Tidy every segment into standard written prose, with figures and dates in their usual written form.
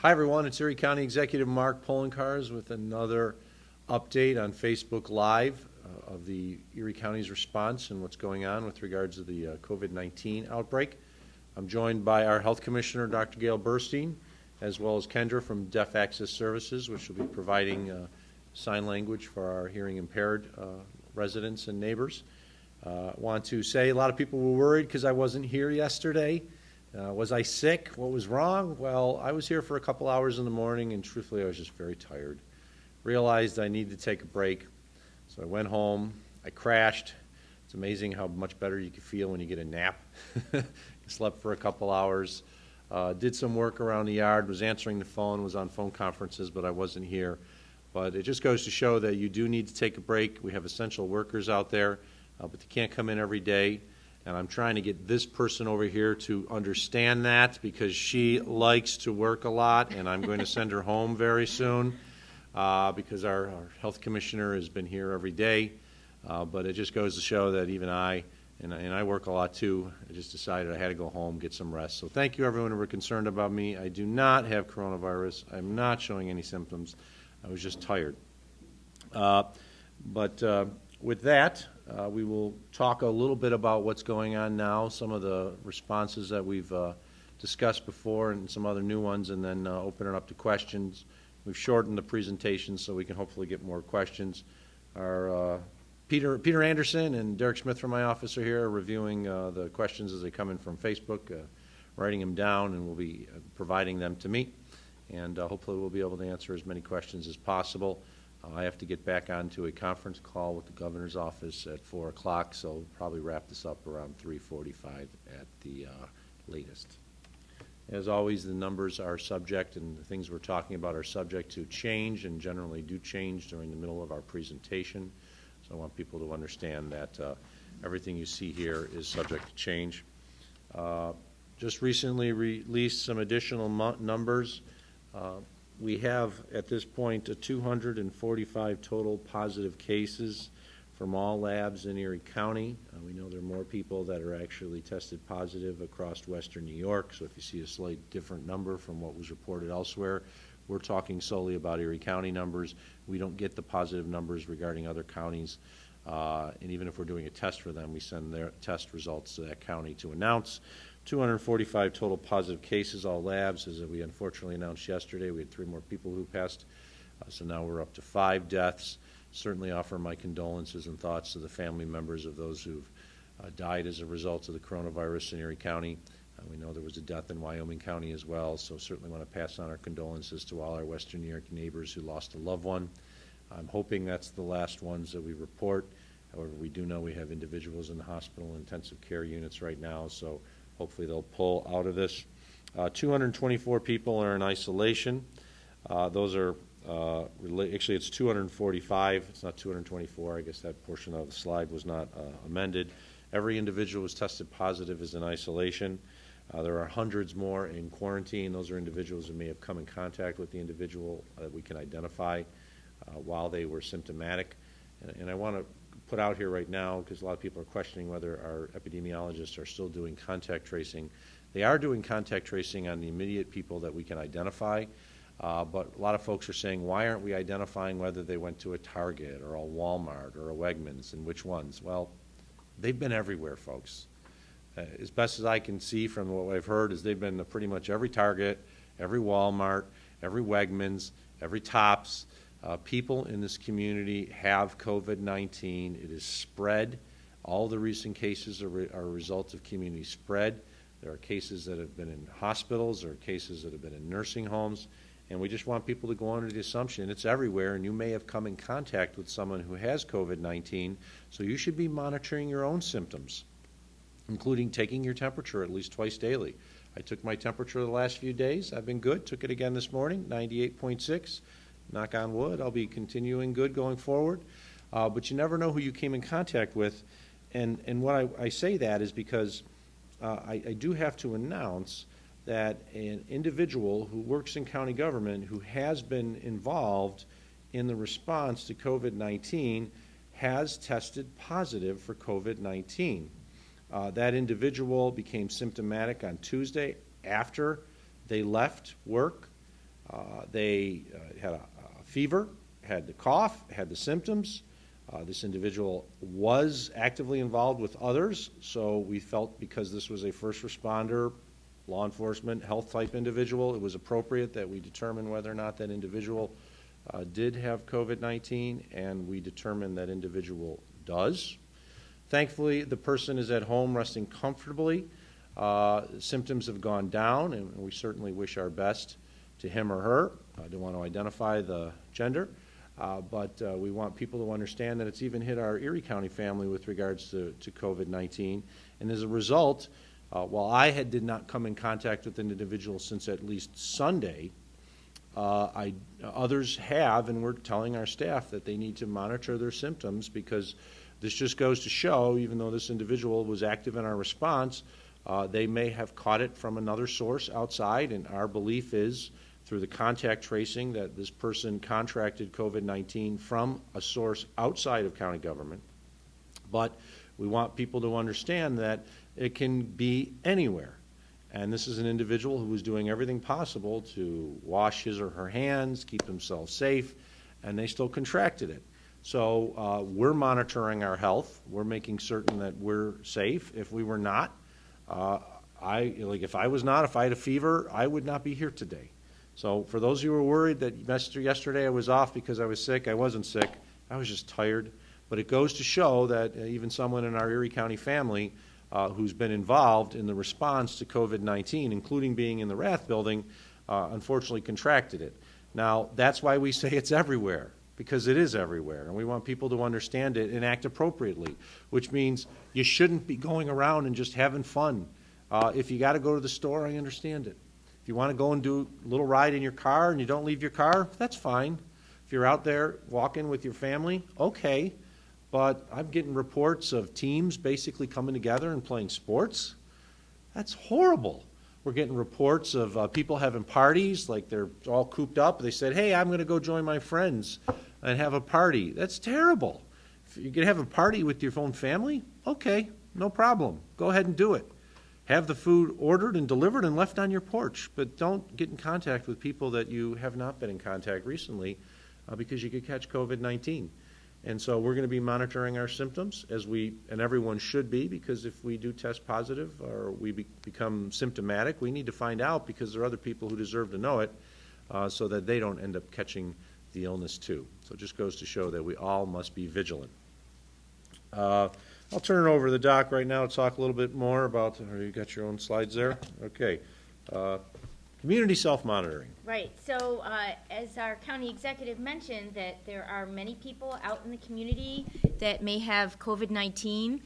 Hi everyone, it's Erie County Executive Mark Poloncarz with another update on Facebook Live of the Erie County's response and what's going on with regards to the COVID-19 outbreak. I'm joined by our Health Commissioner, Dr. Gail Burstein, as well as Kendra from Deaf Access Services, which will be providing sign language for our hearing impaired residents and neighbors. Want to say a lot of people were worried because I wasn't here yesterday. Was I sick? What was wrong? Well, I was here for a couple hours in the morning, and truthfully, I was just very tired. Realized I needed to take a break, so I went home. I crashed. It's amazing how much better you can feel when you get a nap. Slept for a couple hours, did some work around the yard, was answering the phone, was on phone conferences, but I wasn't here. But it just goes to show that you do need to take a break. We have essential workers out there, but they can't come in every day. And I'm trying to get this person over here to understand that because she likes to work a lot, and I'm going to send her home very soon because our health commissioner has been here every day. But it just goes to show that even I, and I work a lot too, I just decided I had to go home, get some rest. So thank you everyone who were concerned about me. I do not have coronavirus. I'm not showing any symptoms. I was just tired. With that, we will talk a little bit about what's going on now, some of the responses that we've discussed before and some other new ones, and then open it up to questions. We've shortened the presentation so we can hopefully get more questions. Our Peter Anderson and Derek Smith from my office are here reviewing the questions as they come in from Facebook, writing them down, and we'll be providing them to me. And hopefully we'll be able to answer as many questions as possible. I have to get back onto a conference call with the governor's office at 4 o'clock, so we'll probably wrap this up around 3:45 at the latest. As always, the numbers are subject, and the things we're talking about are subject to change and generally do change during the middle of our presentation. So I want people to understand that everything you see here is subject to change. Just recently released some additional numbers. We have, at this point, 245 total positive cases from all labs in Erie County. We know there are more people that are actually tested positive across western New York, so if you see a slight different number from what was reported elsewhere, we're talking solely about Erie County numbers. We don't get the positive numbers regarding other counties, and even if we're doing a test for them, we send their test results to that county to announce. 245 total positive cases, all labs. As we unfortunately announced yesterday, we had 3 more people who passed, so now we're up to 5 deaths. Certainly offer my condolences and thoughts to the family members of those who've died as a result of the coronavirus in Erie County. We know there was a death in Wyoming County as well, so certainly want to pass on our condolences to all our Western New York neighbors who lost a loved one. I'm hoping that's the last ones that we report. However, we do know we have individuals in the hospital and intensive care units right now, so hopefully they'll pull out of this. 224 people are in isolation. Those are, actually it's 245, it's not 224. I guess that portion of the slide was not amended. Every individual who's tested positive is in isolation. There are hundreds more in quarantine. Those are individuals who may have come in contact with the individual that we can identify while they were symptomatic. And I want to put out here right now, because a lot of people are questioning whether our epidemiologists are still doing contact tracing. They are doing contact tracing on the immediate people that we can identify, but a lot of folks are saying, why aren't we identifying whether they went to a Target or a Walmart or a Wegmans, and which ones? Well, they've been everywhere, folks. As best as I can see from what I've heard is they've been to pretty much every Target, every Walmart, every Wegmans, every Tops. People in this community have COVID-19. It is spread. All the recent cases are a result of community spread. There are cases that have been in hospitals. There are cases that have been in nursing homes. And we just want people to go under the assumption it's everywhere, and you may have come in contact with someone who has COVID-19, so you should be monitoring your own symptoms, including taking your temperature at least twice daily. I took my temperature the last few days. I've been good. Took it again this morning, 98.6. Knock on wood, I'll be continuing good going forward. But you never know who you came in contact with. And what I say that is because I do have to announce that an individual who works in county government who has been involved in the response to COVID-19 has tested positive for COVID-19. That individual became symptomatic on Tuesday after they left work. They had a fever, had the cough, had the symptoms. This individual was actively involved with others, so we felt because this was a first responder, law enforcement, health type individual, it was appropriate that we determine whether or not that individual did have COVID-19, and we determined that individual does. Thankfully, the person is at home resting comfortably. Symptoms have gone down, and we certainly wish our best to him or her. I don't want to identify the gender, but we want people to understand that it's even hit our Erie County family with regards to COVID-19. And as a result, while I did not come in contact with an individual since at least Sunday, others have, and we're telling our staff that they need to monitor their symptoms, because this just goes to show, even though this individual was active in our response, they may have caught it from another source outside, and our belief is, through the contact tracing, that this person contracted COVID-19 from a source outside of county government. But we want people to understand that it can be anywhere. And this is an individual who was doing everything possible to wash his or her hands, keep themselves safe, and they still contracted it. So we're monitoring our health. We're making certain that we're safe. If we were not, if I had a fever, I would not be here today. So for those of you who were worried that yesterday I was off because I was sick, I wasn't sick. I was just tired. But it goes to show that even someone in our Erie County family who's been involved in the response to COVID-19, including being in the Rath building, unfortunately contracted it. Now, that's why we say it's everywhere, because it is everywhere, and we want people to understand it and act appropriately, which means you shouldn't be going around and just having fun. If you got to go to the store, I understand it. If you want to go and do a little ride in your car and you don't leave your car, that's fine. If you're out there walking with your family, okay. But I'm getting reports of teams basically coming together and playing sports. That's horrible. We're getting reports of people having parties, like they're all cooped up. They said, hey, I'm going to go join my friends and have a party. That's terrible. If you're going to have a party with your own family, okay, no problem. Go ahead and do it. Have the food ordered and delivered and left on your porch, but don't get in contact with people that you have not been in contact recently because you could catch COVID-19. And so we're going to be monitoring our symptoms, and everyone should be, because if we do test positive or we become symptomatic, we need to find out, because there are other people who deserve to know it so that they don't end up catching the illness too. So it just goes to show that we all must be vigilant. I'll turn it over to the doc right now to talk a little bit more about, you got your own slides there? Okay. Community self-monitoring. Right. So as our county executive mentioned, that there are many people out in the community that may have COVID-19.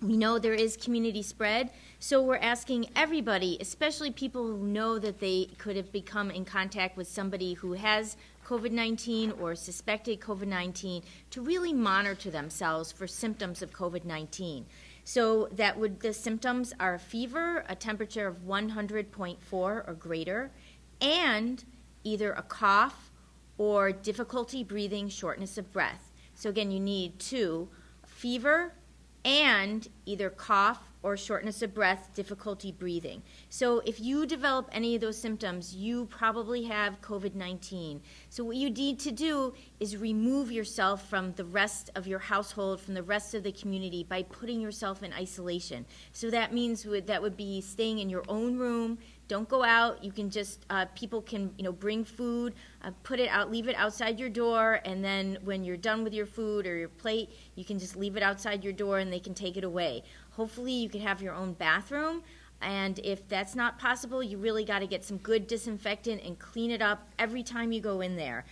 We know there is community spread, so we're asking everybody, especially people who know that they could have become in contact with somebody who has COVID-19 or suspected COVID-19, to really monitor themselves for symptoms of COVID-19. So the symptoms are a fever, a temperature of 100.4 or greater, and either a cough or difficulty breathing, shortness of breath. So again, you need fever and either cough or shortness of breath, difficulty breathing. So if you develop any of those symptoms, you probably have COVID-19. So what you need to do is remove yourself from the rest of your household, from the rest of the community, by putting yourself in isolation. So that means that would be staying in your own room. Don't go out. You can just, people can, bring food, put it out, leave it outside your door, and then when you're done with your food or your plate, you can just leave it outside your door and they can take it away. Hopefully you could have your own bathroom, and if that's not possible, you really got to get some good disinfectant and clean it up every time you go in there.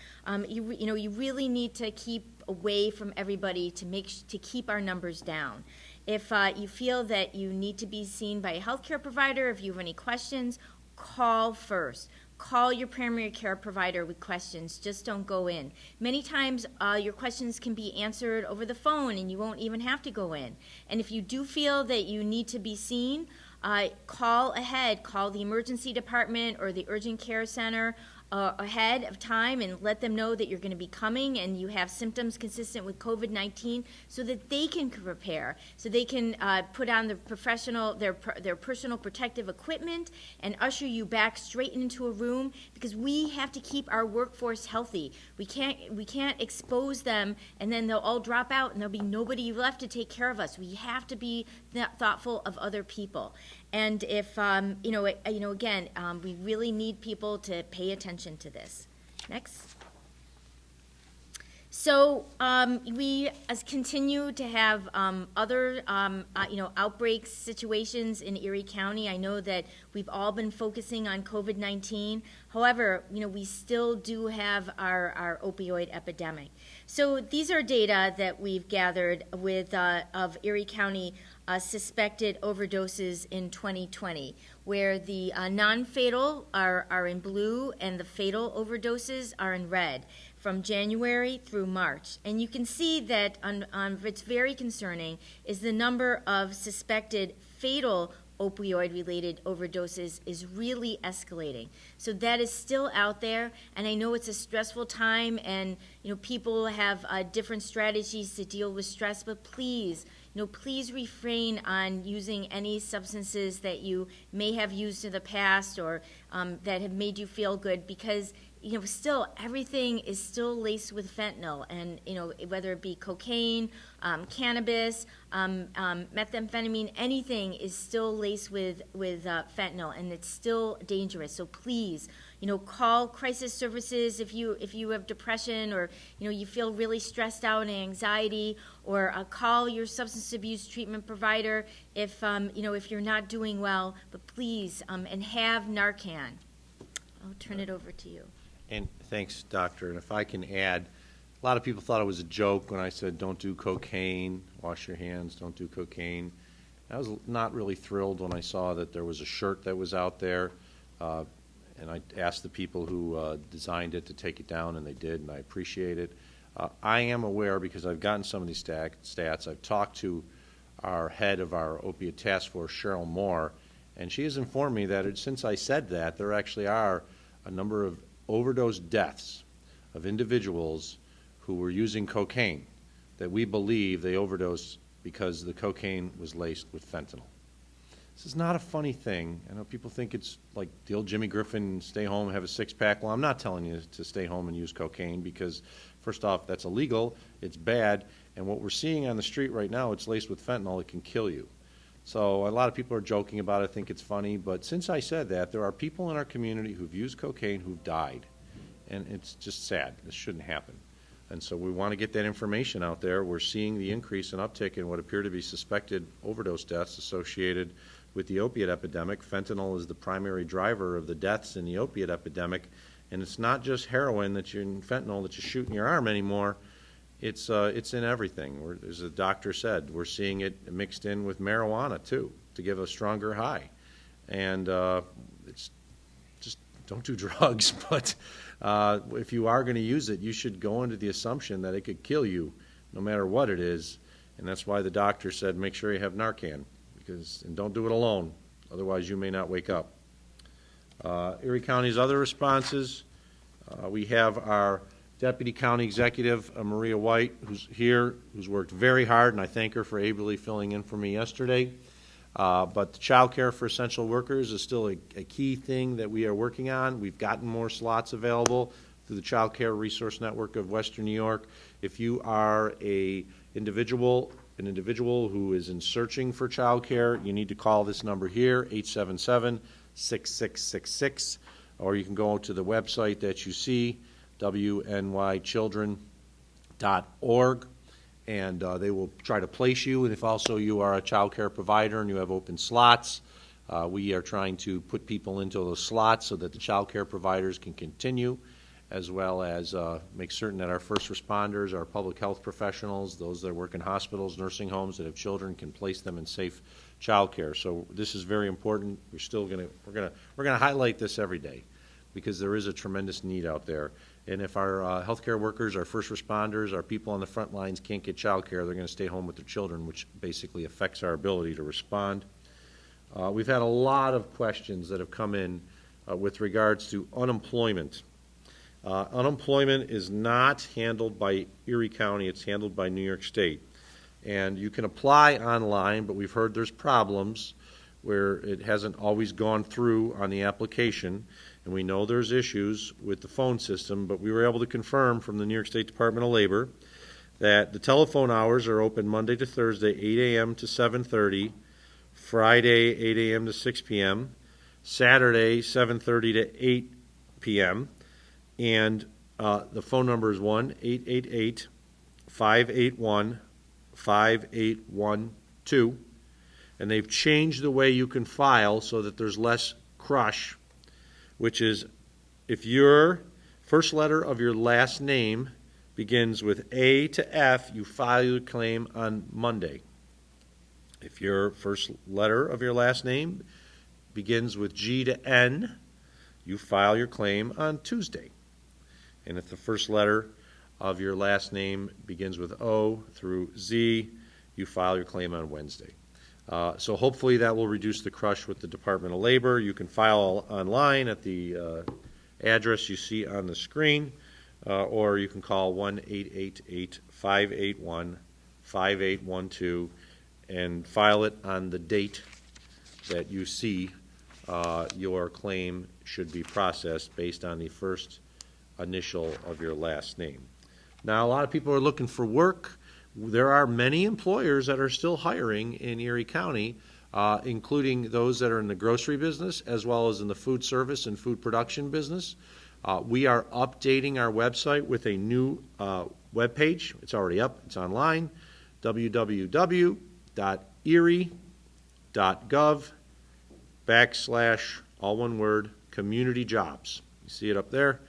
You really need to keep away from everybody to keep our numbers down. If you feel that you need to be seen by a healthcare provider, if you have any questions, call first. Call your primary care provider with questions. Just don't go in. Many times your questions can be answered over the phone and you won't even have to go in. And if you do feel that you need to be seen, call ahead. Call the emergency department or the urgent care center. ahead of time and let them know that you're going to be coming and you have symptoms consistent with COVID-19 so that they can prepare, so they can put on their personal protective equipment and usher you back straight into a room, because we have to keep our workforce healthy. We can't expose them and then they'll all drop out and there'll be nobody left to take care of us. We have to be thoughtful of other people. And if, again, we really need people to pay attention to this. Next. So we continue to have other, outbreak situations in Erie County. I know that we've all been focusing on COVID-19. However, we still do have our opioid epidemic. So these are data that we've gathered of Erie County suspected overdoses in 2020, where the non-fatal are in blue and the fatal overdoses are in red, from January through March. And you can see that what's very concerning is the number of suspected fatal opioid-related overdoses is really escalating. So that is still out there, and I know it's a stressful time, and people have different strategies to deal with stress, but please refrain on using any substances that you may have used in the past or that have made you feel good, because still everything is still laced with fentanyl, and whether it be cocaine, cannabis, methamphetamine, anything is still laced with fentanyl, and it's still dangerous. So please, call crisis services if you have depression, or you feel really stressed out and anxiety, or call your substance abuse treatment provider if you're not doing well. But please, and have Narcan. I'll turn it over to you. And thanks, Doctor. And if I can add, a lot of people thought it was a joke when I said don't do cocaine, wash your hands, don't do cocaine. I was not really thrilled when I saw that there was a shirt that was out there, and I asked the people who designed it to take it down, and they did, and I appreciate it. I am aware, because I've gotten some of these stats. I've talked to our head of our opiate task force, Cheryl Moore, and she has informed me that since I said that, there actually are a number of overdose deaths of individuals who were using cocaine that we believe they overdosed because the cocaine was laced with fentanyl. This is not a funny thing. I know people think it's like the old Jimmy Griffin, stay home, have a six-pack. Well, I'm not telling you to stay home and use cocaine, because first off, that's illegal, it's bad, and what we're seeing on the street right now, it's laced with fentanyl, it can kill you. So a lot of people are joking about it, think it's funny, but since I said that, there are people in our community who've used cocaine who've died, and it's just sad. This shouldn't happen. And so we want to get that information out there. We're seeing the increase in uptick in what appear to be suspected overdose deaths associated with the opiate epidemic. Fentanyl is the primary driver of the deaths in the opiate epidemic, and it's not just heroin fentanyl that you shoot in your arm anymore. It's in everything. As the doctor said, we're seeing it mixed in with marijuana too, to give a stronger high. And it's just, don't do drugs, but if you are going to use it, you should go into the assumption that it could kill you no matter what it is. And that's why the doctor said make sure you have Narcan, and don't do it alone, otherwise you may not wake up. Erie County's other responses, we have our Deputy County Executive, Maria White, who's here, who's worked very hard, and I thank her for ably filling in for me yesterday. But the Childcare for essential workers is still a key thing that we are working on. We've gotten more slots available through the Childcare Resource Network of Western New York. If you are an individual who is in searching for childcare, you need to call this number here, 877-6666, or you can go to the website that you see, wnychildren.org, and they will try to place you. And if also you are a child care provider and you have open slots, we are trying to put people into those slots so that the child care providers can continue, as well as make certain that our first responders, our public health professionals, those that work in hospitals, nursing homes that have children, can place them in safe child care. So this is very important. We're gonna highlight this every day, because there is a tremendous need out there. And if our healthcare workers, our first responders, our people on the front lines can't get child care, they're going to stay home with their children, which basically affects our ability to respond. We've had a lot of questions that have come in with regards to unemployment Unemployment is not handled by Erie County, it's handled by New York State. And you can apply online, but we've heard there's problems where it hasn't always gone through on the application. And we know there's issues with the phone system, but we were able to confirm from the New York State Department of Labor that the telephone hours are open Monday to Thursday, 8 a.m. to 7:30, Friday, 8 a.m. to 6 p.m., Saturday, 7:30 to 8 p.m., and the phone number is 1-888-581-5812. And they've changed the way you can file so that there's less crush, which is if your first letter of your last name begins with A to F, you file your claim on Monday. If your first letter of your last name begins with G to N, you file your claim on Tuesday. And if the first letter of your last name begins with O through Z, you file your claim on Wednesday. So hopefully that will reduce the crush with the Department of Labor. You can file online at the address you see on the screen, or you can call 1-888-581-5812 and file it on the date that you see your claim should be processed based on the first initial of your last name. Now, a lot of people are looking for work. There are many employers that are still hiring in Erie County, including those that are in the grocery business as well as in the food service and food production business. We are updating our website with a new web page. It's already up. It's online, www.erie.gov/ all one word, community jobs. You see it up there.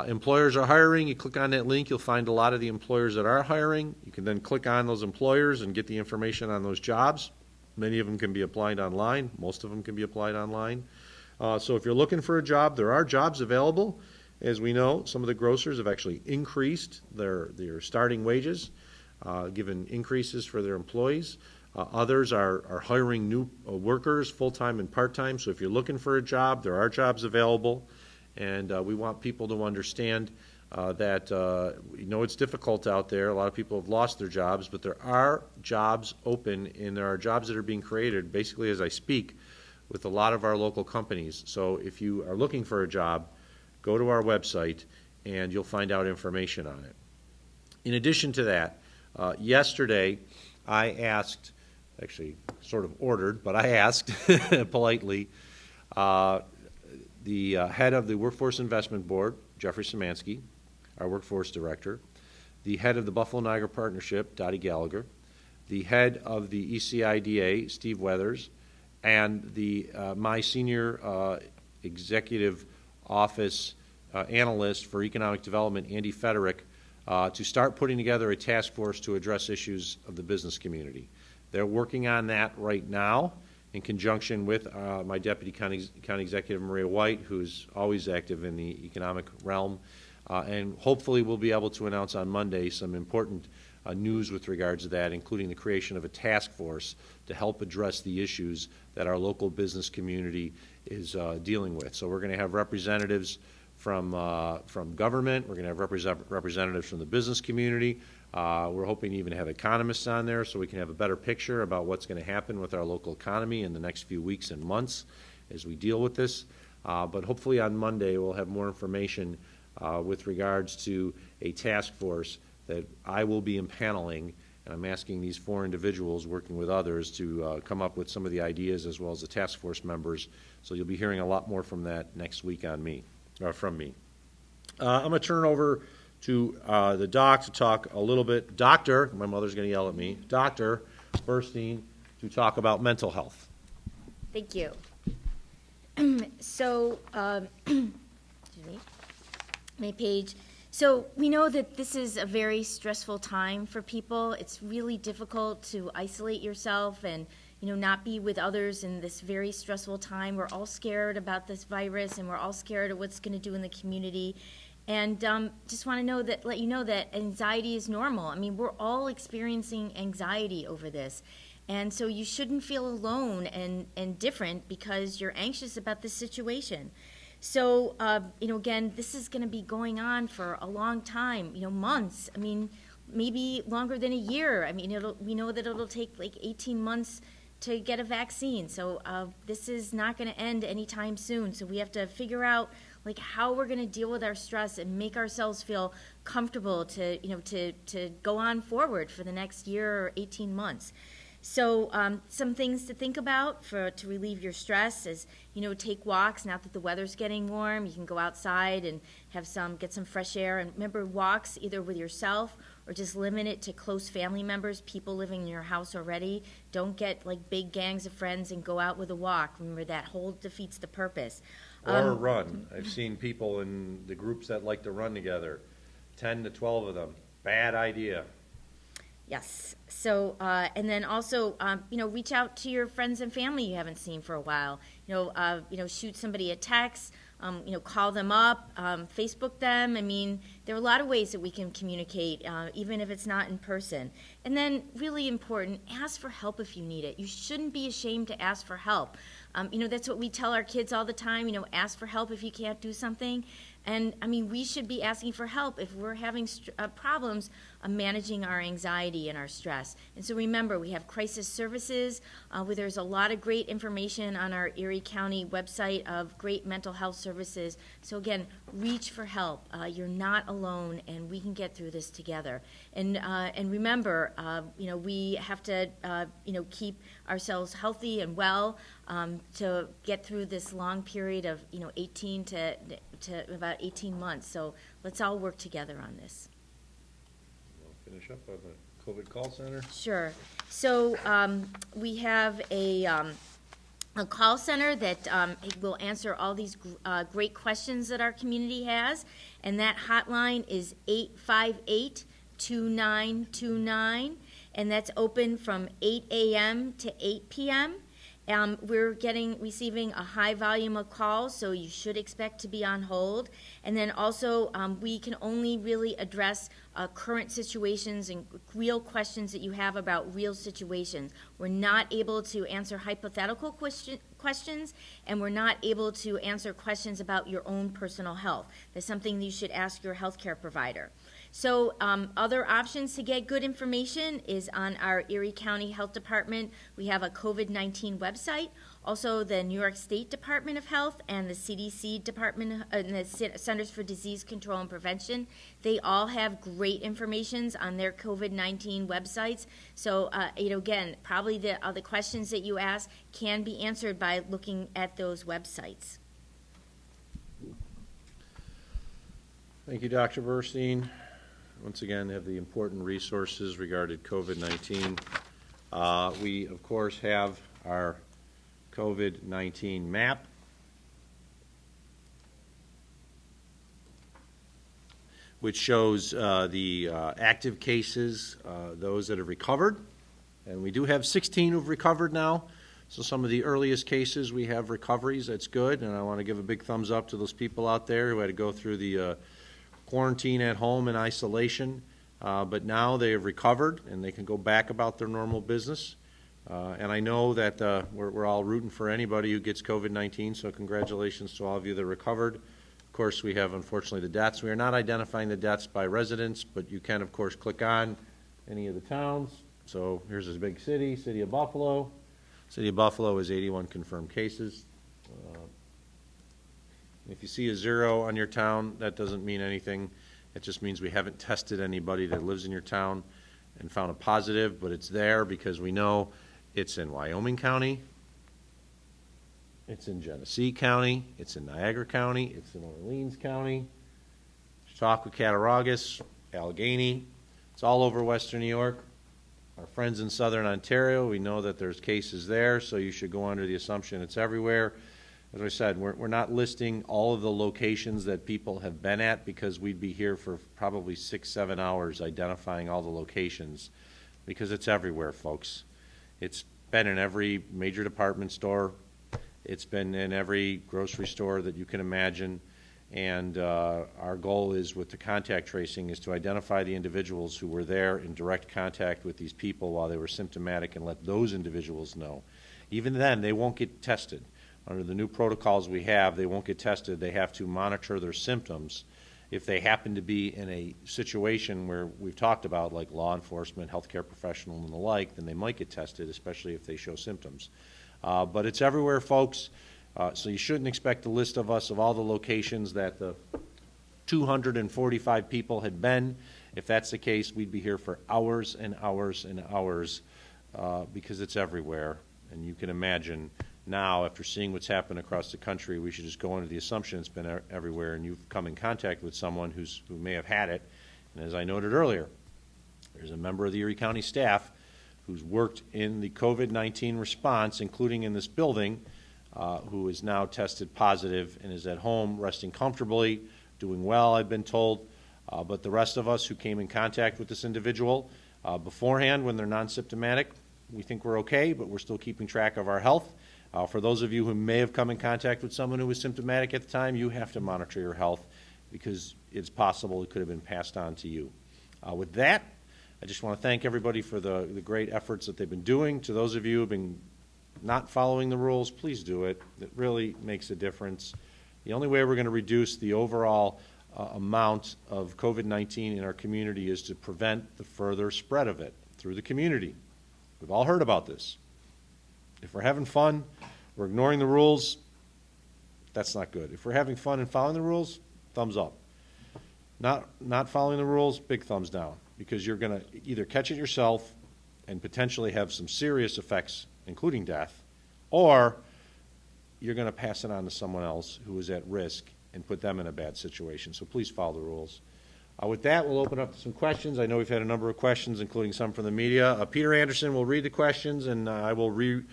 Employers are hiring. You click on that link, you'll find a lot of the employers that are hiring. You can then click on those employers and get the information on those jobs. Many of them can be applied online. Most of them can be applied online. So if you're looking for a job, there are jobs available. As we know, some of the grocers have actually increased their starting wages, given increases for their employees. Others are hiring new workers, full-time and part-time. So if you're looking for a job, there are jobs available. And we want people to understand that it's difficult out there. A lot of people have lost their jobs, but there are jobs open, and there are jobs that are being created, basically as I speak, with a lot of our local companies. So if you are looking for a job, go to our website, and you'll find out information on it. In addition to that, yesterday I asked, actually sort of ordered, but I asked politely, the head of the Workforce Investment Board, Jeffrey Szymanski, our workforce director, the head of the Buffalo Niagara Partnership, Dottie Gallagher, the head of the ECIDA, Steve Weathers, and my senior executive office analyst for economic development, Andy Federick, to start putting together a task force to address issues of the business community. They're working on that right now, in conjunction with my Deputy County Executive, Maria White, who's always active in the economic realm. And hopefully we'll be able to announce on Monday some important news with regards to that, including the creation of a task force to help address the issues that our local business community is dealing with. So we're going to have representatives from government. We're going to have representatives from the business community. We're hoping to even have economists on there so we can have a better picture about what's going to happen with our local economy in the next few weeks and months as we deal with this. But hopefully on Monday we'll have more information with regards to a task force that I will be impaneling, and I'm asking these 4 individuals working with others to come up with some of the ideas as well as the task force members. So you'll be hearing a lot more from that next week from me. I'm going to turn it over to the doc to talk a little bit. Doctor, my mother's going to yell at me, Dr. Burstein, to talk about mental health. Thank you. So, excuse me, my page. So we know that this is a very stressful time for people. It's really difficult to isolate yourself and not be with others in this very stressful time. We're all scared about this virus, and we're all scared of what's going to do in the community. And just want to let you know that anxiety is normal. I mean, we're all experiencing anxiety over this. And so you shouldn't feel alone and different because you're anxious about this situation. So, again, this is going to be going on for a long time, months. I mean, maybe longer than a year. I mean, we know that it'll take like 18 months to get a vaccine. So this is not going to end anytime soon. So we have to figure out like how we're going to deal with our stress and make ourselves feel comfortable to go on forward for the next year or 18 months. So some things to think about to relieve your stress is, take walks. Now that the weather's getting warm, you can go outside and get some fresh air. And remember, walks either with yourself or just limit it to close family members, people living in your house already. Don't get like big gangs of friends and go out with a walk. Remember, that whole defeats the purpose. Or run. I've seen people in the groups that like to run together, 10 to 12 of them. Bad idea. Yes. So, and then also, reach out to your friends and family you haven't seen for a while. Shoot somebody a text. Call them up, Facebook them. I mean, there are a lot of ways that we can communicate, even if it's not in person. And then, really important, ask for help if you need it. You shouldn't be ashamed to ask for help. That's what we tell our kids all the time, ask for help if you can't do something. And, we should be asking for help if we're having problems managing our anxiety and our stress. And so remember, we have crisis services, where there's a lot of great information on our Erie County website of great mental health services. So again, reach for help. You're not alone, and we can get through this together. And remember, we have to, keep ourselves healthy and well to get through this long period of, 18 to about 18 months. So let's all work together on this. We'll finish up on the COVID call center. Sure. So we have a call center that will answer all these great questions that our community has, and that hotline is 858-2929, and that's open from 8 a.m. to 8 p.m. We're receiving a high volume of calls, so you should expect to be on hold. And then also, we can only really address current situations and real questions that you have about real situations. We're not able to answer hypothetical questions, and we're not able to answer questions about your own personal health. That's something you should ask your healthcare provider. So other options to get good information is on our Erie County Health Department. We have a COVID-19 website. Also, the New York State Department of Health and the CDC Department and the Centers for Disease Control and Prevention. They all have great information on their COVID-19 websites. So, again, probably the questions that you ask can be answered by looking at those websites. Thank you, Dr. Burstein. Once again, have the important resources regarding COVID-19. We, of course, have our COVID-19 map. Which shows the active cases, those that have recovered. And we do have 16 who've recovered now. So some of the earliest cases, we have recoveries. That's good. And I want to give a big thumbs up to those people out there who had to go through the quarantine at home in isolation, but now they have recovered and they can go back about their normal business. And I know that we're all rooting for anybody who gets COVID-19, so congratulations to all of you that recovered. Of course, we have, unfortunately, the deaths. We are not identifying the deaths by residents, but you can, of course, click on any of the towns. So here's this big city, City of Buffalo. City of Buffalo has 81 confirmed cases. If you see a 0 on your town, that doesn't mean anything. It just means we haven't tested anybody that lives in your town and found a positive, but it's there because we know it's in Wyoming County, it's in Genesee County, it's in Niagara County, it's in Orleans County, Chautauqua, Cattaraugus, Allegheny. It's all over Western New York. Our friends in Southern Ontario, we know that there's cases there, so you should go under the assumption it's everywhere. As I said, we're not listing all of the locations that people have been at because we'd be here for probably 6-7 hours identifying all the locations because it's everywhere, folks. It's been in every major department store. It's been in every grocery store that you can imagine. And our goal is with the contact tracing is to identify the individuals who were there in direct contact with these people while they were symptomatic and let those individuals know. Even then, they won't get tested. Under the new protocols we have, they won't get tested. They have to monitor their symptoms. If they happen to be in a situation where we've talked about, like law enforcement, healthcare professionals, and the like, then they might get tested, especially if they show symptoms. But it's everywhere, folks, so you shouldn't expect a list of us of all the locations that the 245 people had been. If that's the case, we'd be here for hours and hours and hours because it's everywhere. And you can imagine now, after seeing what's happened across the country, we should just go under the assumption it's been everywhere, and you've come in contact with someone who may have had it. And as I noted earlier, there's a member of the Erie County staff who's worked in the COVID-19 response, including in this building, who is now tested positive and is at home resting comfortably, doing well, I've been told. But the rest of us who came in contact with this individual beforehand, when they're non-symptomatic, we think we're okay, but we're still keeping track of our health. For those of you who may have come in contact with someone who was symptomatic at the time, you have to monitor your health because it's possible it could have been passed on to you. With that, I just want to thank everybody for the great efforts that they've been doing. To those of you who have been not following the rules, please do it. It really makes a difference. The only way we're going to reduce the overall amount of COVID-19 in our community is to prevent the further spread of it through the community. We've all heard about this. If we're having fun, we're ignoring the rules, that's not good. If we're having fun and following the rules, thumbs up. Not following the rules, big thumbs down, because you're going to either catch it yourself and potentially have some serious effects, including death, or you're going to pass it on to someone else who is at risk and put them in a bad situation. So please follow the rules. With that, we'll open up to some questions. I know we've had a number of questions, including some from the media. Peter Anderson will read the questions, and I will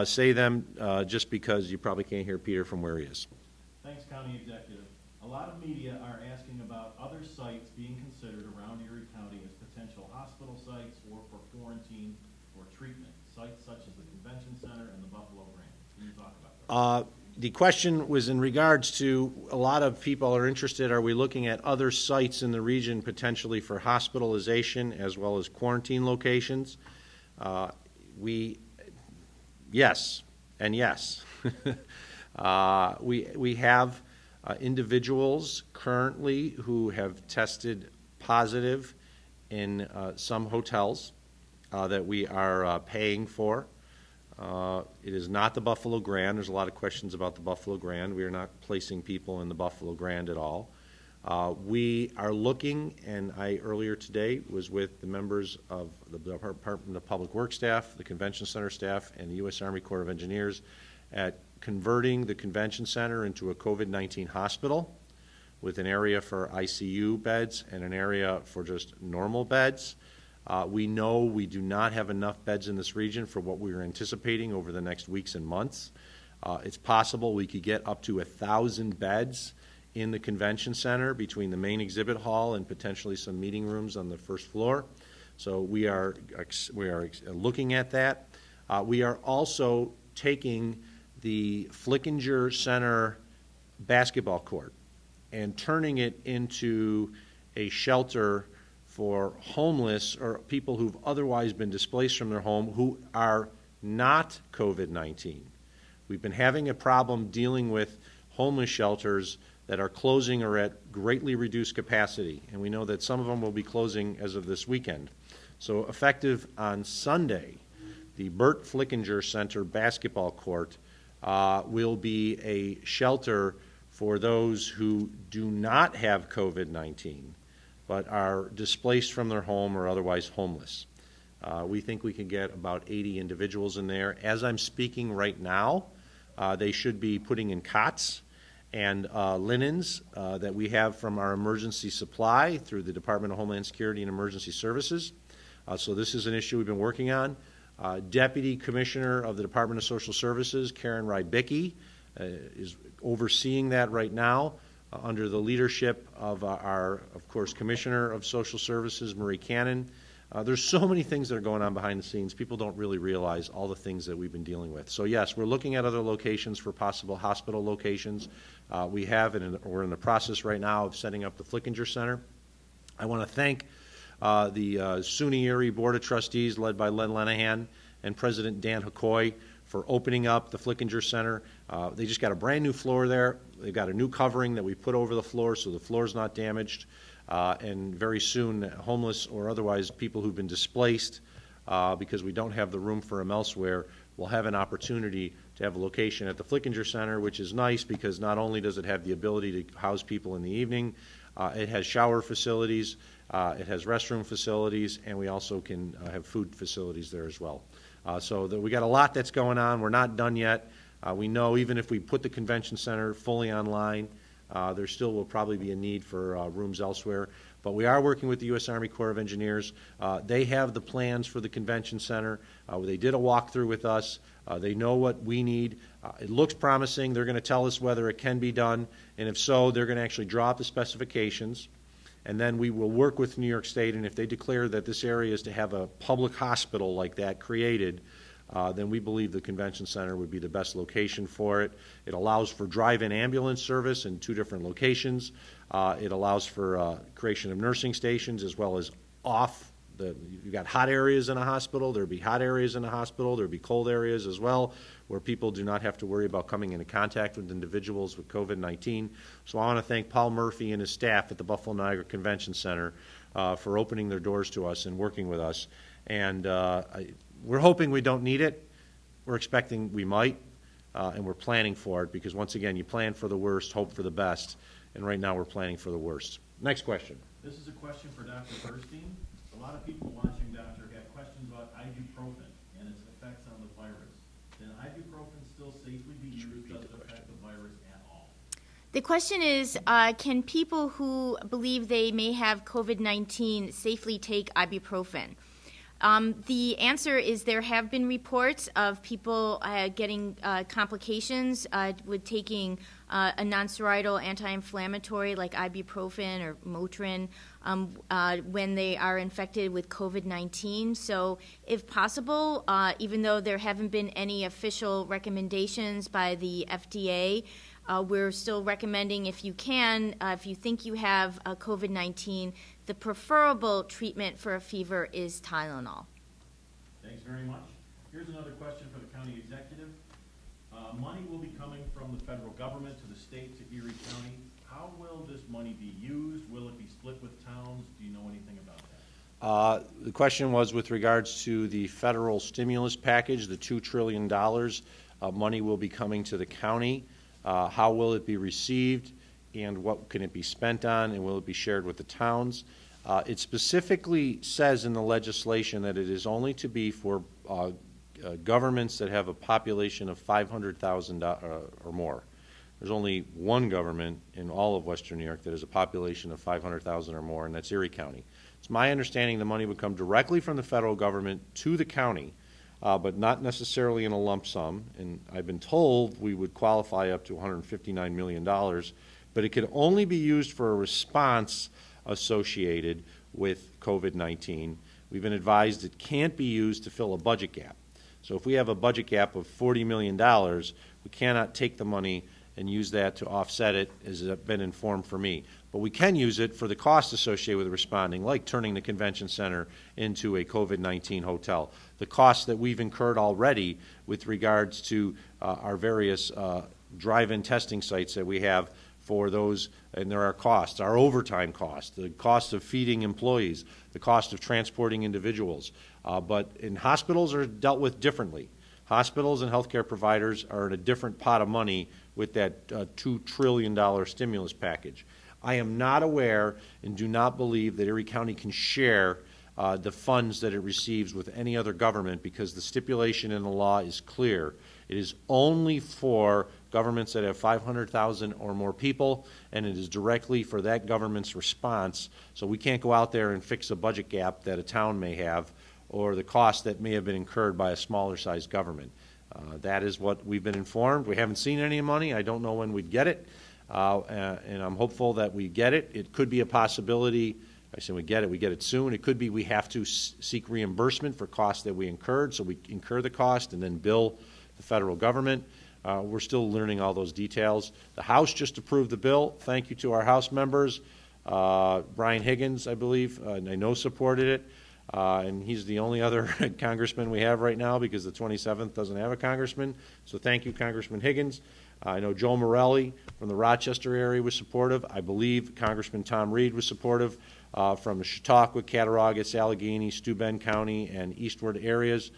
say them just because you probably can't hear Peter from where he is. Thanks, County Executive. A lot of media are asking about other sites being considered around Erie County as potential hospital sites or for quarantine or treatment, sites such as the Convention Center and the Buffalo Grand. Can you talk about that? The question was in regards to a lot of people are interested, are we looking at other sites in the region potentially for hospitalization as well as quarantine locations? Yes, and yes. We have individuals currently who have tested positive in some hotels that we are paying for. It is not the Buffalo Grand. There's a lot of questions about the Buffalo Grand. We are not placing people in the Buffalo Grand at all. We are looking, and I earlier today was with the members of the Department of Public Works staff, the Convention Center staff, and the U.S. Army Corps of Engineers at converting the Convention Center into a COVID-19 hospital with an area for ICU beds and an area for just normal beds. We know we do not have enough beds in this region for what we are anticipating over the next weeks and months. It's possible we could get up to 1,000 beds in the Convention Center between the main exhibit hall and potentially some meeting rooms on the first floor. So we are looking at that. We are also taking the Flickinger Center basketball court and turning it into a shelter for homeless or people who've otherwise been displaced from their home who are not COVID-19. We've been having a problem dealing with homeless shelters that are closing or at greatly reduced capacity, and we know that some of them will be closing as of this weekend. So effective on Sunday, the Bert Flickinger Center basketball court will be a shelter for those who do not have COVID-19 but are displaced from their home or otherwise homeless. We think we can get about 80 individuals in there. As I'm speaking right now, they should be putting in cots and linens that we have from our emergency supply through the Department of Homeland Security and Emergency Services. So this is an issue we've been working on. Deputy Commissioner of the Department of Social Services, Karen Rybicki, is overseeing that right now under the leadership of our, of course, Commissioner of Social Services, Marie Cannon. There's so many things that are going on behind the scenes. People don't really realize all the things that we've been dealing with. So yes, we're looking at other locations for possible hospital locations. We have, and we're in the process right now of setting up the Flickinger Center. I want to thank the SUNY Erie Board of Trustees led by Len Lenahan and President Dan Hakoy for opening up the Flickinger Center. They just got a brand new floor there. They've got a new covering that we put over the floor so the floor's not damaged. And very soon, homeless or otherwise people who've been displaced because we don't have the room for them elsewhere will have an opportunity to have a location at the Flickinger Center, which is nice because not only does it have the ability to house people in the evening, it has shower facilities, it has restroom facilities, and we also can have food facilities there as well. So we got a lot that's going on. We're not done yet. We know even if we put the convention center fully online, there still will probably be a need for rooms elsewhere. But we are working with the U.S. Army Corps of Engineers. They have the plans for the convention center. They did a walkthrough with us. They know what we need. It looks promising. They're going to tell us whether it can be done, and if so, they're going to actually draw up the specifications, and then we will work with New York State, and if they declare that this area is to have a public hospital like that created, then we believe the convention center would be the best location for it. It allows for drive-in ambulance service in 2 different locations. It allows for creation of nursing stations as well as you've got hot areas in a hospital. There'd be hot areas in a hospital. There'd be cold areas as well where people do not have to worry about coming into contact with individuals with COVID-19. So I want to thank Paul Murphy and his staff at the Buffalo Niagara Convention Center for opening their doors to us and working with us. And we're hoping we don't need it. We're expecting we might, and we're planning for it because, once again, you plan for the worst, hope for the best, and right now we're planning for the worst. Next question. This is a question for Dr. Burstein. A lot of people watching, Doctor, have questions about ibuprofen and its effects on the virus. Can ibuprofen still safely be used? Does it affect the virus at all? The question is, can people who believe they may have COVID-19 safely take ibuprofen? The answer is there have been reports of people getting complications with taking a nonsteroidal anti-inflammatory like ibuprofen or Motrin when they are infected with COVID-19. So if possible, even though there haven't been any official recommendations by the FDA, we're still recommending if you can, if you think you have COVID-19, the preferable treatment for a fever is Tylenol. Thanks very much. Here's another question for the county executive. Money will be coming from the federal government to the state to Erie County. How will this money be used? Will it be split with towns? Do you know anything about that? The question was with regards to the federal stimulus package, the $2 trillion. Money will be coming to the county. How will it be received, and what can it be spent on, and will it be shared with the towns? It specifically says in the legislation that it is only to be for governments that have a population of 500,000 or more. There's only one government in all of Western New York that has a population of 500,000 or more, and that's Erie County. It's my understanding the money would come directly from the federal government to the county, but not necessarily in a lump sum. And I've been told we would qualify up to $159 million, but it could only be used for a response associated with COVID-19. We've been advised it can't be used to fill a budget gap. So if we have a budget gap of $40 million, we cannot take the money and use that to offset it, as has been informed for me. But we can use it for the costs associated with responding, like turning the convention center into a COVID-19 hotel. The costs that we've incurred already with regards to our various drive-in testing sites that we have for those, and there are costs, our overtime costs, the cost of feeding employees, the cost of transporting individuals. But in hospitals are dealt with differently. Hospitals and healthcare providers are in a different pot of money with that $2 trillion stimulus package. I am not aware and do not believe that Erie County can share the funds that it receives with any other government because the stipulation in the law is clear. It is only for governments that have 500,000 or more people, and it is directly for that government's response. So we can't go out there and fix a budget gap that a town may have or the cost that may have been incurred by a smaller sized government. That is what we've been informed. We haven't seen any money. I don't know when we'd get it, and I'm hopeful that we get it. It could be a possibility. I say we get it soon. It could be we have to seek reimbursement for costs that we incurred, so we incur the cost and then bill the federal government. We're still learning all those details. The House just approved the bill. Thank you to our House members. Brian Higgins, I believe, I know supported it. and he's the only other congressman we have right now because the 27th doesn't have a congressman. So thank you, Congressman Higgins. I know Joe Morelli from the Rochester area was supportive. I believe Congressman Tom Reed was supportive from the Chautauqua, Cattaraugus, Allegheny, Steuben County, and eastward areas.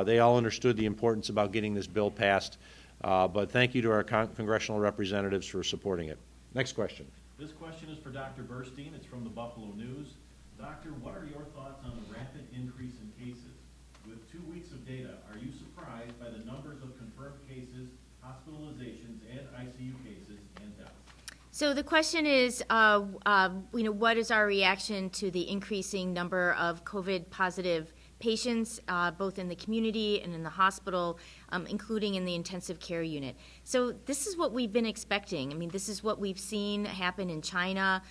They all understood the importance about getting this bill passed. But thank you to our congressional representatives for supporting it. Next question. This question is for Dr. Burstein. It's from the Buffalo News. Doctor, what are your thoughts on the rapid increase in cases? With 2 weeks of data, are you surprised by the numbers of confirmed cases, hospitalizations, and ICU cases and deaths? So the question is, what is our reaction to the increasing number of COVID positive patients, both in the community and in the hospital, including in the intensive care unit? So this is what we've been expecting. I mean, this is what we've seen happen in China,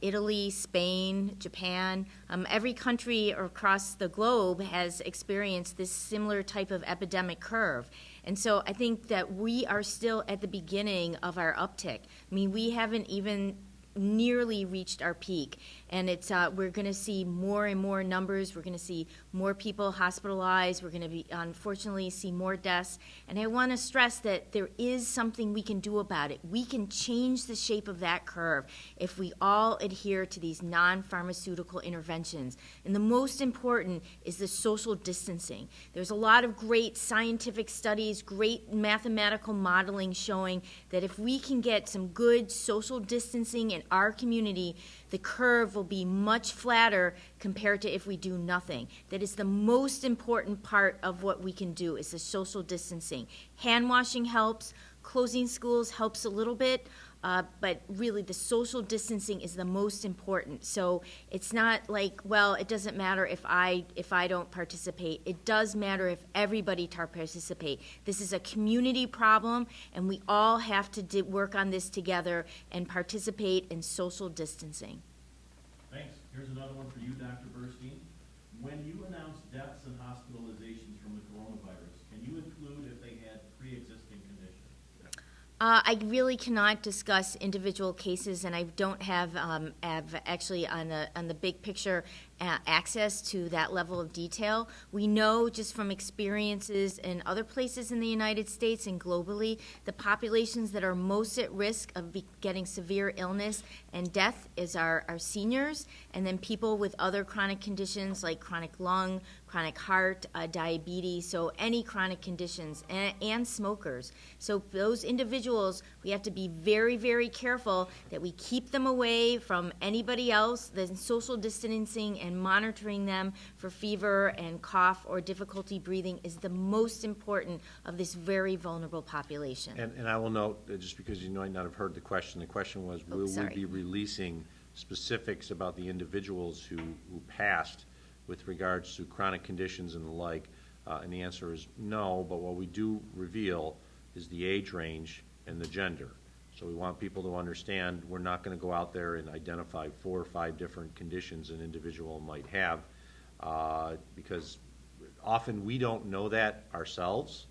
Italy, Spain, Japan. Every country across the globe has experienced this similar type of epidemic curve. And so I think that we are still at the beginning of our uptick. I mean, we haven't even nearly reached our peak, and it's we're going to see more and more numbers. We're going to see more people hospitalized. We're going to be unfortunately see more deaths, and I want to stress that there is something we can do about it. We can change the shape of that curve if we all adhere to these non-pharmaceutical interventions, and the most important is the social distancing. There's a lot of great scientific studies, great mathematical modeling showing that if we can get some good social distancing in our community, the curve will be much flatter compared to if we do nothing. That is the most important part of what we can do, is the social distancing. Hand washing helps, closing schools helps a little bit, but really the social distancing is the most important. So it's not like, well, it doesn't matter if I don't participate. It does matter if everybody participate. This is a community problem, and we all have to work on this together and participate in social distancing. Thanks. Here's another one for you, Dr. Burstein. When you announce deaths and hospitalizations from the coronavirus, can you include if they had pre-existing conditions? I really cannot discuss individual cases, and I don't have actually on the big picture access to that level of detail. We know just from experiences in other places in the United States and globally, the populations that are most at risk of getting severe illness and death is our seniors, and then people with other chronic conditions like chronic lung, chronic heart, diabetes, so any chronic conditions, and smokers. So those individuals, we have to be very, very careful that we keep them away from anybody else. The social distancing and monitoring them for fever and cough or difficulty breathing is the most important of this very vulnerable population. And I will note, just because you might not have heard the question was, will we be releasing specifics about the individuals who passed with regards to chronic conditions and the like? And the answer is no, but what we do reveal is the age range and the gender. So we want people to understand we're not going to go out there and identify 4 or 5 different conditions an individual might have, because often we don't know that ourselves.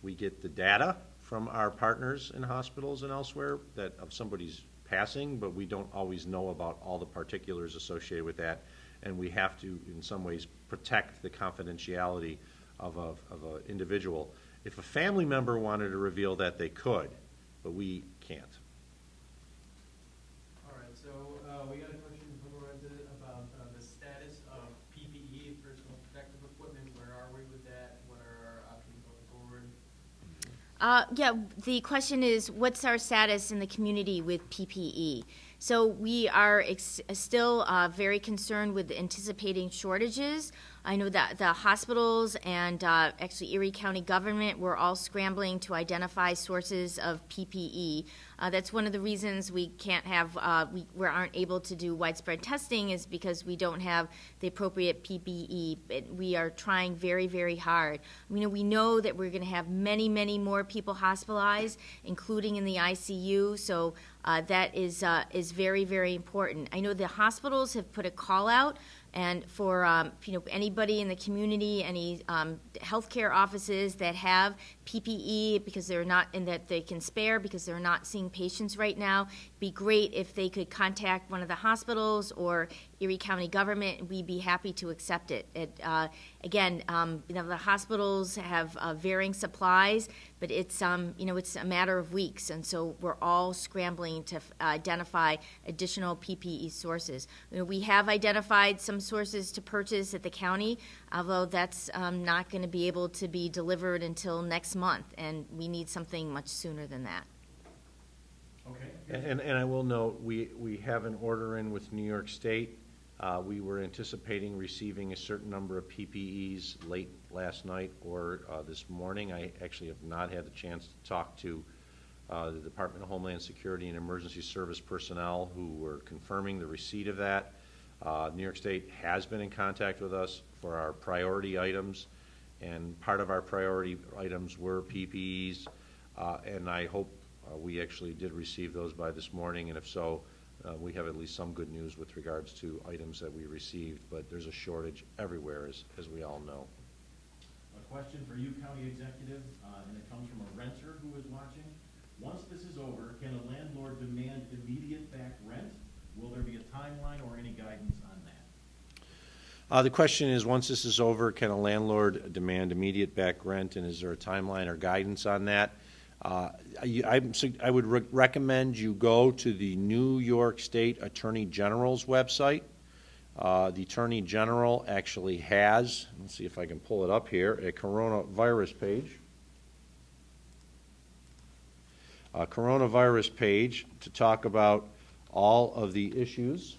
We get the data from our partners in hospitals and elsewhere that of somebody's passing, but we don't always know about all the particulars associated with that, and we have to, in some ways, protect the confidentiality of an individual. If a family member wanted to reveal that, they could, but we can't. All right, so we got a question from a resident about the status of PPE, personal protective equipment. Where are we with that? What are our options going forward? The question is, what's our status in the community with PPE? So we are still very concerned with anticipating shortages. I know that the hospitals and actually Erie County government were all scrambling to identify sources of PPE. That's one of the reasons we can't have, we aren't able to do widespread testing, is because we don't have the appropriate PPE. But we are trying very, very hard. We know that we're going to have many, many more people hospitalized, including in the ICU. So that is very, very important. I know the hospitals have put a call out And for anybody in the community, any healthcare offices that have PPE because they're not, and that they can spare because they're not seeing patients right now, it'd be great if they could contact one of the hospitals or Erie County government, and we'd be happy to accept it. Again, the hospitals have varying supplies, but it's it's a matter of weeks, and so we're all scrambling to identify additional PPE sources. We have identified some sources to purchase at the county, although that's not going to be able to be delivered until next month, and we need something much sooner than that. Okay. And I will note, we have an order in with New York State. We were anticipating receiving a certain number of PPEs late last night or this morning. I actually have not had the chance to talk to the Department of Homeland Security and Emergency Service personnel who were confirming the receipt of that. New York State has been in contact with us for our priority items, and part of our priority items were PPEs, and I hope we actually did receive those by this morning, and if so, we have at least some good news with regards to items that we received, but there's a shortage everywhere, as we all know. A question for you, County Executive, and it comes from a renter who is watching. Once this is over, can a landlord demand immediate back rent? Will there be a timeline or any guidance on that? The question is, once this is over, can a landlord demand immediate back rent, and is there a timeline or guidance on that? I would recommend you go to the New York State Attorney General's website. The Attorney General actually has, let's see if I can pull it up here, a coronavirus page. A coronavirus page to talk about all of the issues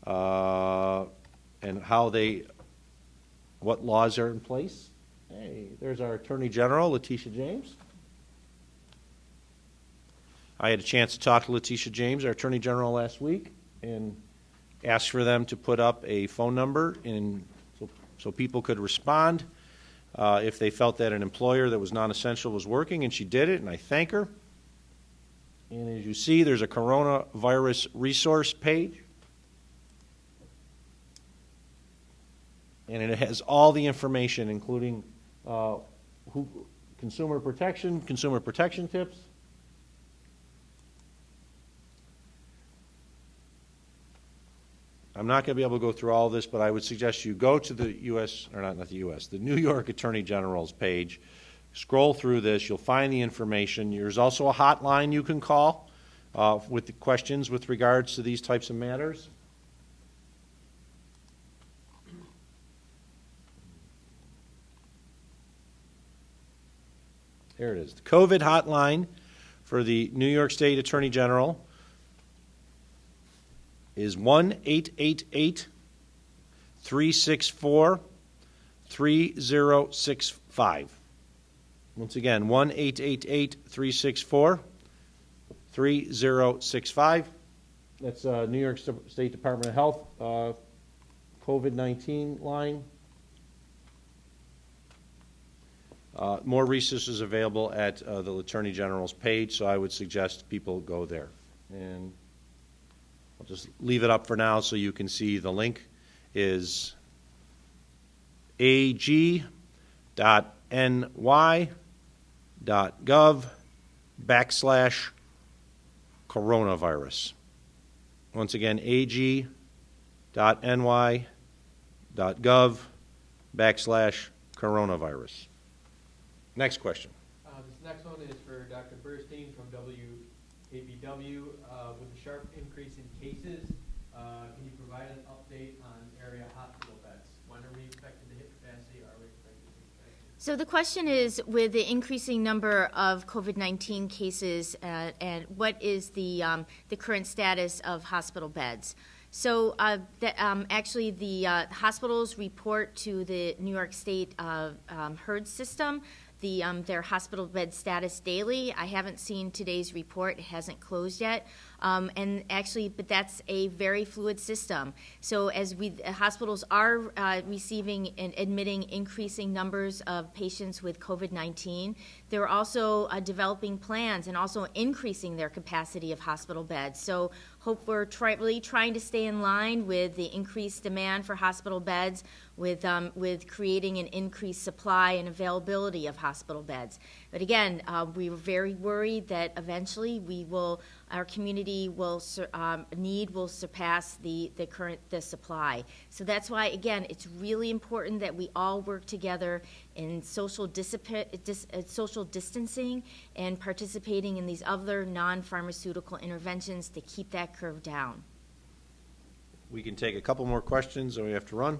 and what laws are in place. Hey, there's our Attorney General, Letitia James. I had a chance to talk to Letitia James, our Attorney General, last week, and asked for them to put up a phone number so people could respond if they felt that an employer that was non-essential was working, and she did it, and I thank her. And as you see, there's a coronavirus resource page, and it has all the information, including consumer protection tips. I'm not going to be able to go through all this, but I would suggest you go to the the New York Attorney General's page, scroll through this, you'll find the information. There's also a hotline you can call with the questions with regards to these types of matters. There it is. The COVID hotline for the New York State Attorney General is 1-888-364-3065. Once again, 1-888-364-3065. That's New York State Department of Health COVID-19 line. More resources available at the Attorney General's page, so I would suggest people go there. And I'll just leave it up for now so you can see the link is ag.ny.gov/coronavirus. Once again, ag.ny.gov/coronavirus. Next question. This next one is for Dr. Burstein from WABW. With the sharp increase in cases, can you provide an update on area hospital beds? When are we expected to hit capacity? Are we expected to hit capacity? So the question is, with the increasing number of COVID-19 cases, and what is the current status of hospital beds? So actually, the hospitals report to the New York State HERD system their hospital bed status daily. I haven't seen today's report. It hasn't closed yet. And actually, but that's a very fluid system. So as hospitals are receiving and admitting increasing numbers of patients with COVID-19, they're also developing plans and also increasing their capacity of hospital beds. So hope we're really trying to stay in line with the increased demand for hospital beds, with creating an increased supply and availability of hospital beds. But again, we were very worried that eventually our community will surpass the supply. So that's why, again, it's really important that we all work together in social distancing and participating in these other non-pharmaceutical interventions to keep that curve down. We can take a couple more questions, or we have to run.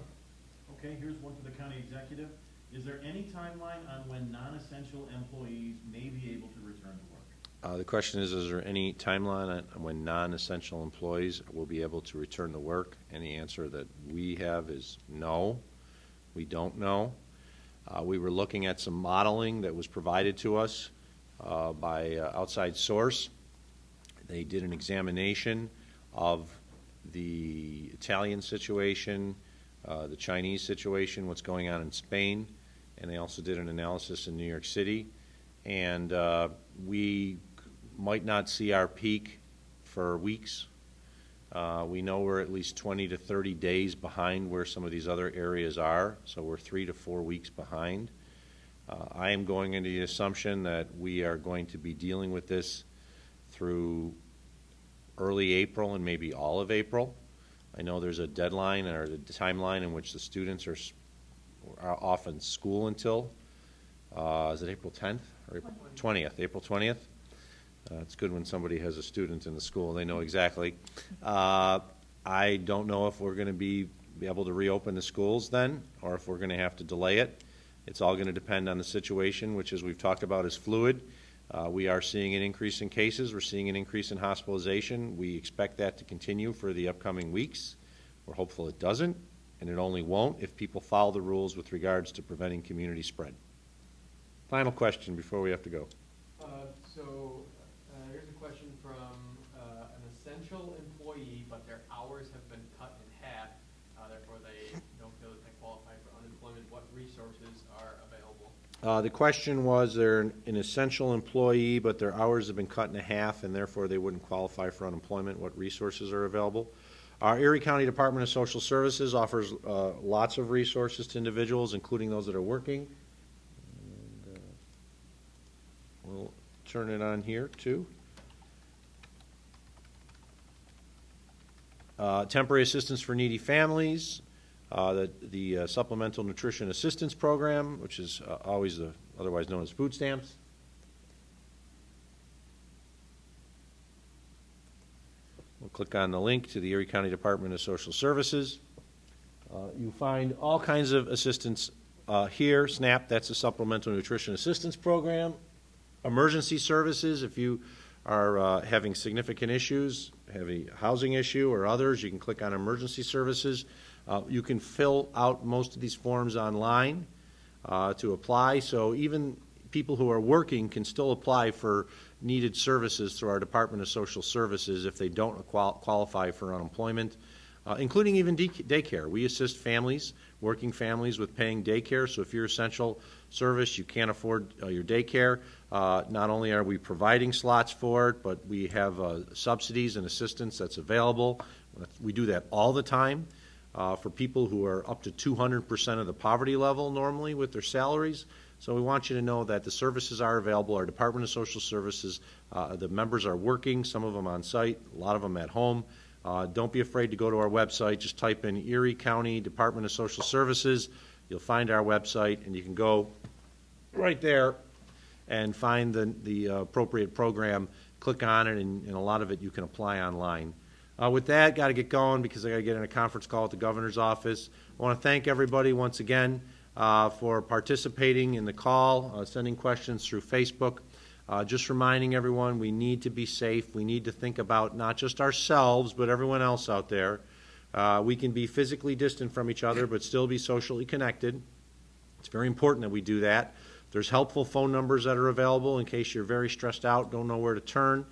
Okay, here's one for the county executive. Is there any timeline on when non-essential employees may be able to return to work? The question is there any timeline on when non-essential employees will be able to return to work? And the answer that we have is no. We don't know. We were looking at some modeling that was provided to us by outside source. They did an examination of the Italian situation, the Chinese situation, what's going on in Spain, and they also did an analysis in New York City. And we might not see our peak for weeks. We know we're at least 20 to 30 days behind where some of these other areas are, so we're 3 to 4 weeks behind. I am going into the assumption that we are going to be dealing with this through early April and maybe all of April. I know there's a deadline or a timeline in which the students are off in school until, is it April 10th or April 20th? April 20th. It's good when somebody has a student in the school. They know exactly. I don't know if we're going to be able to reopen the schools then or if we're going to have to delay it. It's all going to depend on the situation, which, as we've talked about, is fluid. We are seeing an increase in cases. We're seeing an increase in hospitalization. We expect that to continue for the upcoming weeks. We're hopeful it doesn't, and it only won't if people follow the rules with regards to preventing community spread. Final question before we have to go. Here's a question from an essential employee, but their hours have been cut in half. Therefore, they don't feel that they qualify for unemployment. What resources are available? The question was, they're an essential employee, but their hours have been cut in half, and therefore they wouldn't qualify for unemployment. What resources are available? Our Erie County Department of Social Services offers lots of resources to individuals, including those that are working. And, we'll turn it on here, too. Temporary assistance for needy families, the Supplemental Nutrition Assistance Program, which is otherwise known as food stamps. We'll click on the link to the Erie County Department of Social Services. You find all kinds of assistance here. SNAP, that's the Supplemental Nutrition Assistance Program. Emergency services, if you are having significant issues, have a housing issue or others, you can click on emergency services. You can fill out most of these forms online to apply, so even people who are working can still apply for needed services through our Department of Social Services if they don't qualify for unemployment, including even daycare. We assist families, working families, with paying daycare, so if you're essential service, you can't afford your daycare, not only are we providing slots for it, but we have subsidies and assistance that's available. We do that all the time for people who are up to 200% of the poverty level normally with their salaries. So we want you to know that the services are available. Our Department of Social Services, the members are working, some of them on site, a lot of them at home. Don't be afraid to go to our website. Just type in Erie County Department of Social Services. You'll find our website, and you can go right there and find the appropriate program. Click on it, and a lot of it you can apply online. With that, got to get going because I got to get in a conference call at the governor's office. I want to thank everybody once again for participating in the call, sending questions through Facebook. Just reminding everyone, we need to be safe. We need to think about not just ourselves, but everyone else out there. We can be physically distant from each other, but still be socially connected. It's very important that we do that. There's helpful phone numbers that are available in case you're very stressed out, don't know where to turn,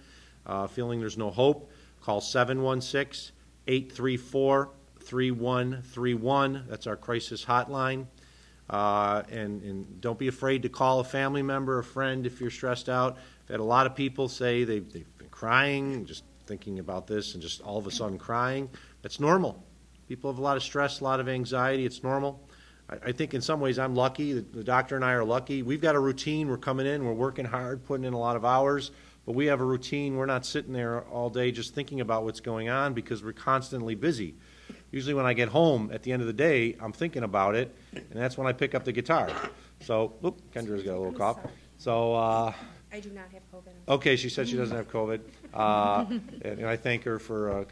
feeling there's no hope. Call 716-834-3131. That's our crisis hotline. And don't be afraid to call a family member, a friend if you're stressed out. I've had a lot of people say they've been crying, just thinking about this, and just all of a sudden crying. That's normal. People have a lot of stress, a lot of anxiety. It's normal. I think in some ways I'm lucky. The doctor and I are lucky. We've got a routine. We're coming in. We're working hard, putting in a lot of hours. But we have a routine. We're not sitting there all day just thinking about what's going on because we're constantly busy. Usually when I get home at the end of the day, I'm thinking about it, and that's when I pick up the guitar. So, Kendra's got a little cough. So, I do not have COVID. okay, she said she doesn't have COVID, and I thank her for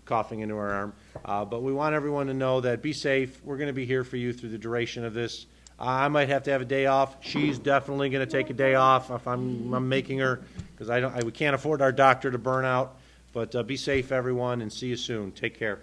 coughing into her arm. But we want everyone to know that be safe. We're going to be here for you through the duration of this. I might have to have a day off. She's definitely going to take a day off if I'm making her, because we can't afford our doctor to burn out. But be safe, everyone, and see you soon. Take care.